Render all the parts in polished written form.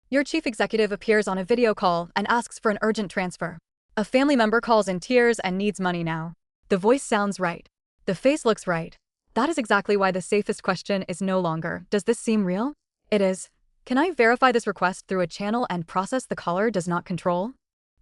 Your chief executive appears on a video call and asks for an urgent transfer. A family member calls in tears and needs money now. The voice sounds right. The face looks right. That is exactly why the safest question is no longer, "Does this seem real?" It is, "Can I verify this request through a channel and process the caller does not control?"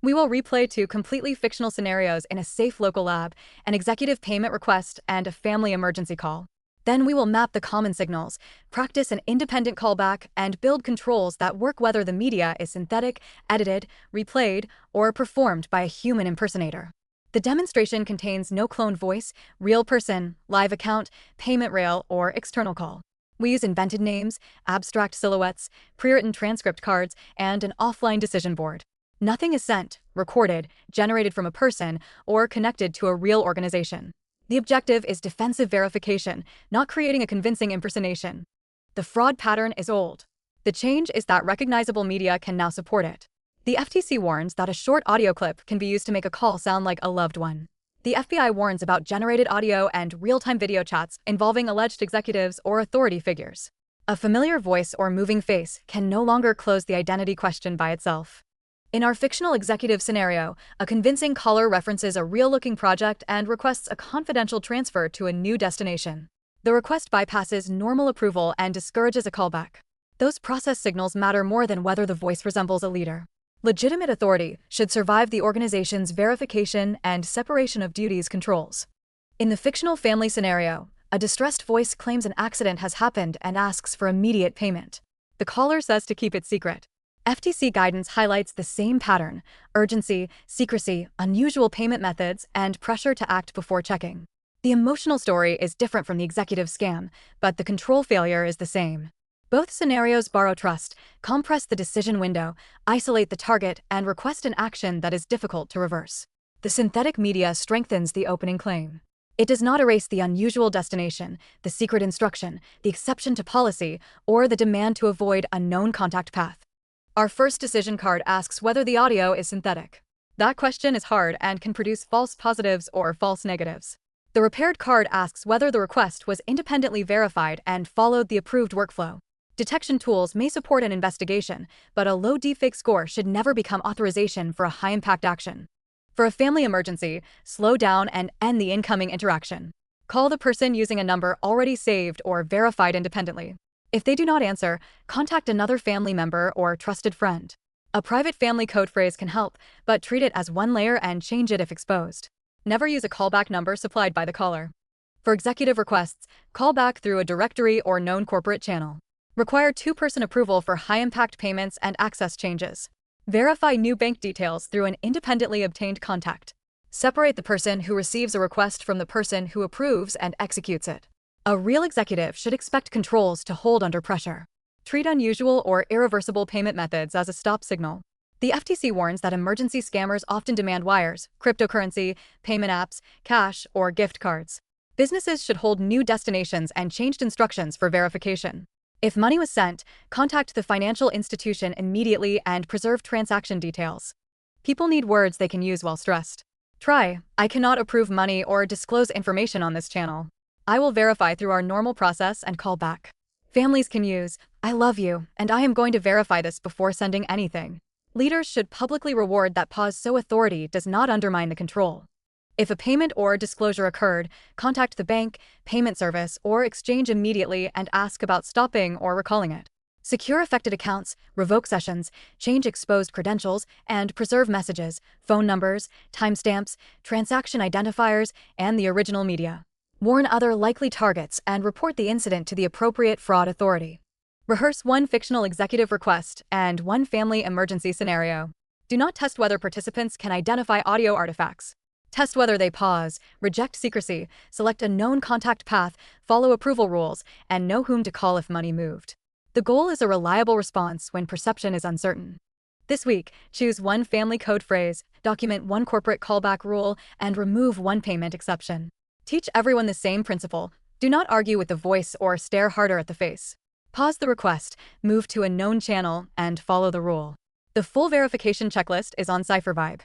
We will replay two completely fictional scenarios in a safe local lab, an executive payment request, and a family emergency call. Then we will map the common signals, practice an independent callback, and build controls that work whether the media is synthetic, edited, replayed, or performed by a human impersonator. The demonstration contains no cloned voice, real person, live account, payment rail, or external call. We use invented names, abstract silhouettes, pre-written transcript cards, and an offline decision board. Nothing is sent, recorded, generated from a person, or connected to a real organization. The objective is defensive verification, not creating a convincing impersonation. The fraud pattern is old. The change is that recognizable media can now support it. The FTC warns that a short audio clip can be used to make a call sound like a loved one. The FBI warns about generated audio and real-time video chats involving alleged executives or authority figures. A familiar voice or moving face can no longer close the identity question by itself. In our fictional executive scenario, a convincing caller references a real-looking project and requests a confidential transfer to a new destination. The request bypasses normal approval and discourages a callback. Those process signals matter more than whether the voice resembles a leader. Legitimate authority should survive the organization's verification and separation of duties controls. In the fictional family scenario, a distressed voice claims an accident has happened and asks for immediate payment. The caller says to keep it secret. FTC guidance highlights the same pattern: urgency, secrecy, unusual payment methods, and pressure to act before checking. The emotional story is different from the executive scam, but the control failure is the same. Both scenarios borrow trust, compress the decision window, isolate the target, and request an action that is difficult to reverse. The synthetic media strengthens the opening claim. It does not erase the unusual destination, the secret instruction, the exception to policy, or the demand to avoid a known contact path. Our first decision card asks whether the audio is synthetic. That question is hard and can produce false positives or false negatives. The repaired card asks whether the request was independently verified and followed the approved workflow. Detection tools may support an investigation, but a low deepfake score should never become authorization for a high-impact action. For a family emergency, slow down and end the incoming interaction. Call the person using a number already saved or verified independently. If they do not answer, contact another family member or trusted friend. A private family code phrase can help, but treat it as one layer and change it if exposed. Never use a callback number supplied by the caller. For executive requests, call back through a directory or known corporate channel. Require two-person approval for high-impact payments and access changes. Verify new bank details through an independently obtained contact. Separate the person who receives a request from the person who approves and executes it. A real executive should expect controls to hold under pressure. Treat unusual or irreversible payment methods as a stop signal. The FTC warns that emergency scammers often demand wires, cryptocurrency, payment apps, cash, or gift cards. Businesses should hold new destinations and changed instructions for verification. If money was sent, contact the financial institution immediately and preserve transaction details. People need words they can use while stressed. Try, "I cannot approve money or disclose information on this channel. I will verify through our normal process and call back." Families can use, "I love you, and I am going to verify this before sending anything." Leaders should publicly reward that pause so authority does not undermine the control. If a payment or disclosure occurred, contact the bank, payment service, or exchange immediately and ask about stopping or recalling it. Secure affected accounts, revoke sessions, change exposed credentials, and preserve messages, phone numbers, timestamps, transaction identifiers, and the original media. Warn other likely targets and report the incident to the appropriate fraud authority. Rehearse one fictional executive request and one family emergency scenario. Do not test whether participants can identify audio artifacts. Test whether they pause, reject secrecy, select a known contact path, follow approval rules, and know whom to call if money moved. The goal is a reliable response when perception is uncertain. This week, choose one family code phrase, document one corporate callback rule, and remove one payment exception. Teach everyone the same principle. Do not argue with the voice or stare harder at the face. Pause the request, move to a known channel, and follow the rule. The full verification checklist is on CipherVibe.